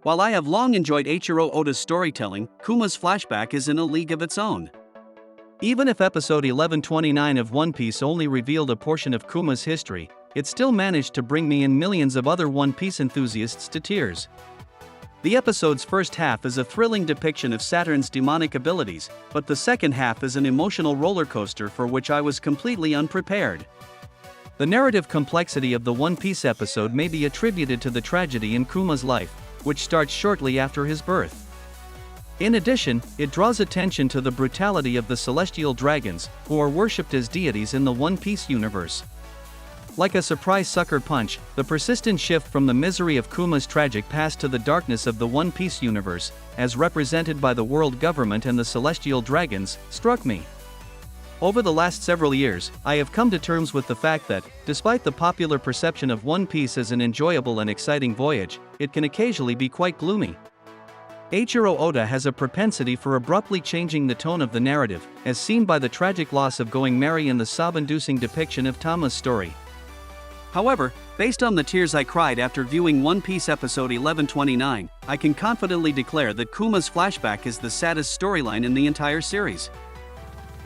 While I have long enjoyed Eiichiro Oda's storytelling, Kuma'S flashback is in a league of its own. Even if episode 1129 of One Piece only revealed a portion of Kuma'S history, it still managed to bring me and millions of other One Piece enthusiasts to tears. The episode's first half is a thrilling depiction of Saturn's demonic abilities, but the second half is an emotional roller coaster for which I was completely unprepared. The narrative complexity of the One Piece episode may be attributed to the tragedy in Kuma'S life, which starts shortly after his birth. In addition, it draws attention to the brutality of the celestial dragons, who are worshipped as deities in the One Piece universe. Like a surprise sucker punch, the persistent shift from the misery of Kuma'S tragic past to the darkness of the One Piece universe, as represented by the world government and the celestial dragons, struck me. Over the last several years, I have come to terms with the fact that, despite the popular perception of One Piece as an enjoyable and exciting voyage, it can occasionally be quite gloomy. Eiichiro Oda has a propensity for abruptly changing the tone of the narrative, as seen by the tragic loss of Going Merry in the sob-inducing depiction of Tama's story. However, based on the tears I cried after viewing One Piece episode 1129, I can confidently declare that Kuma'S flashback is the saddest storyline in the entire series.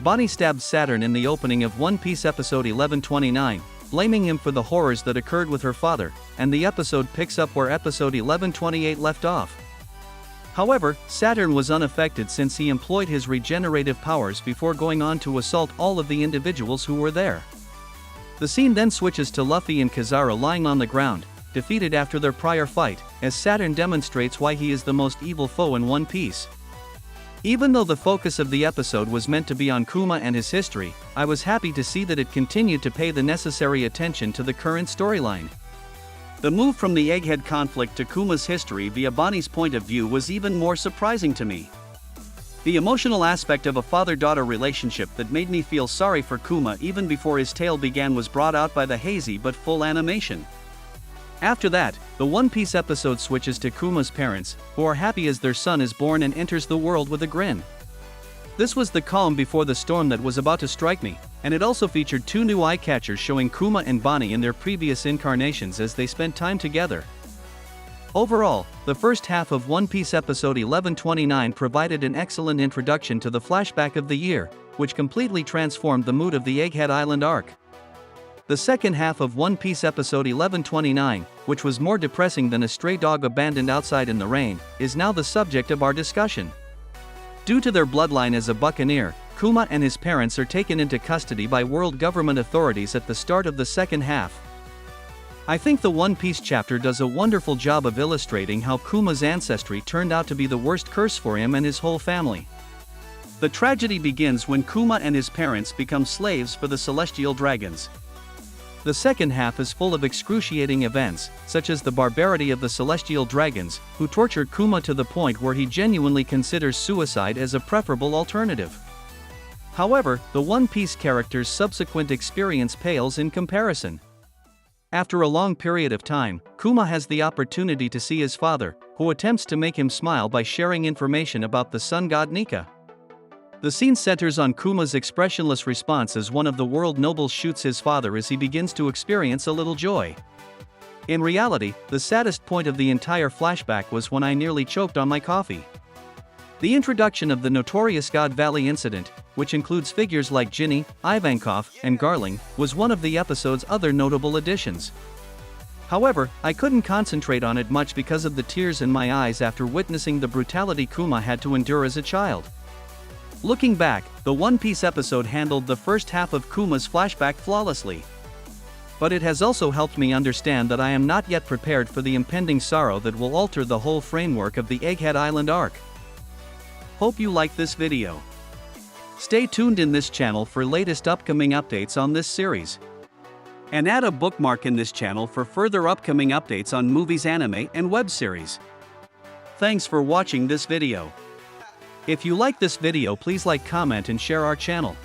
Bonnie stabs Saturn in the opening of One Piece episode 1129, blaming him for the horrors that occurred with her father, and the episode picks up where episode 1128 left off. However, Saturn was unaffected since he employed his regenerative powers before going on to assault all of the individuals who were there. The scene then switches to Luffy and Kizaru lying on the ground, defeated after their prior fight, as Saturn demonstrates why he is the most evil foe in One Piece. Even though the focus of the episode was meant to be on Kuma and his history, I was happy to see that it continued to pay the necessary attention to the current storyline. The move from the Egghead conflict to Kuma'S history via Bonnie's point of view was even more surprising to me. The emotional aspect of a father-daughter relationship that made me feel sorry for Kuma even before his tale began was brought out by the hazy but full animation. After that, the One Piece episode switches to Kuma's parents, who are happy as their son is born and enters the world with a grin. This was the calm before the storm that was about to strike me, and it also featured two new eye-catchers showing Kuma and Bonnie in their previous incarnations as they spent time together. Overall, the first half of One Piece episode 1129 provided an excellent introduction to the flashback of the year, which completely transformed the mood of the Egghead Island arc. The second half of One Piece episode 1129, which was more depressing than a stray dog abandoned outside in the rain, is now the subject of our discussion. Due to their bloodline as a Buccaneer, Kuma and his parents are taken into custody by world government authorities at the start of the second half. I think the One Piece chapter does a wonderful job of illustrating how Kuma's ancestry turned out to be the worst curse for him and his whole family. The tragedy begins when Kuma and his parents become slaves for the celestial dragons. The second half is full of excruciating events, such as the barbarity of the celestial dragons, who torture Kuma to the point where he genuinely considers suicide as a preferable alternative. However, the One Piece character's subsequent experience pales in comparison. After a long period of time, Kuma has the opportunity to see his father, who attempts to make him smile by sharing information about the sun god Nika. The scene centers on Kuma's expressionless response as one of the world nobles shoots his father as he begins to experience a little joy. In reality, the saddest point of the entire flashback was when I nearly choked on my coffee. The introduction of the notorious God Valley incident, which includes figures like Ginny, Ivankov, and Garling, was one of the episode's other notable additions. However, I couldn't concentrate on it much because of the tears in my eyes after witnessing the brutality Kuma had to endure as a child. Looking back, the One Piece episode handled the first half of Kuma's flashback flawlessly. But it has also helped me understand that I am not yet prepared for the impending sorrow that will alter the whole framework of the Egghead Island arc. Hope you liked this video. Stay tuned in this channel for latest upcoming updates on this series. And add a bookmark in this channel for further upcoming updates on movies, anime, and web series. Thanks for watching this video. If you like this video, please like, comment and share our channel.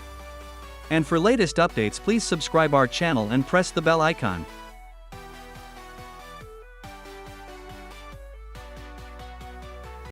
And for latest updates, please subscribe our channel and press the bell icon.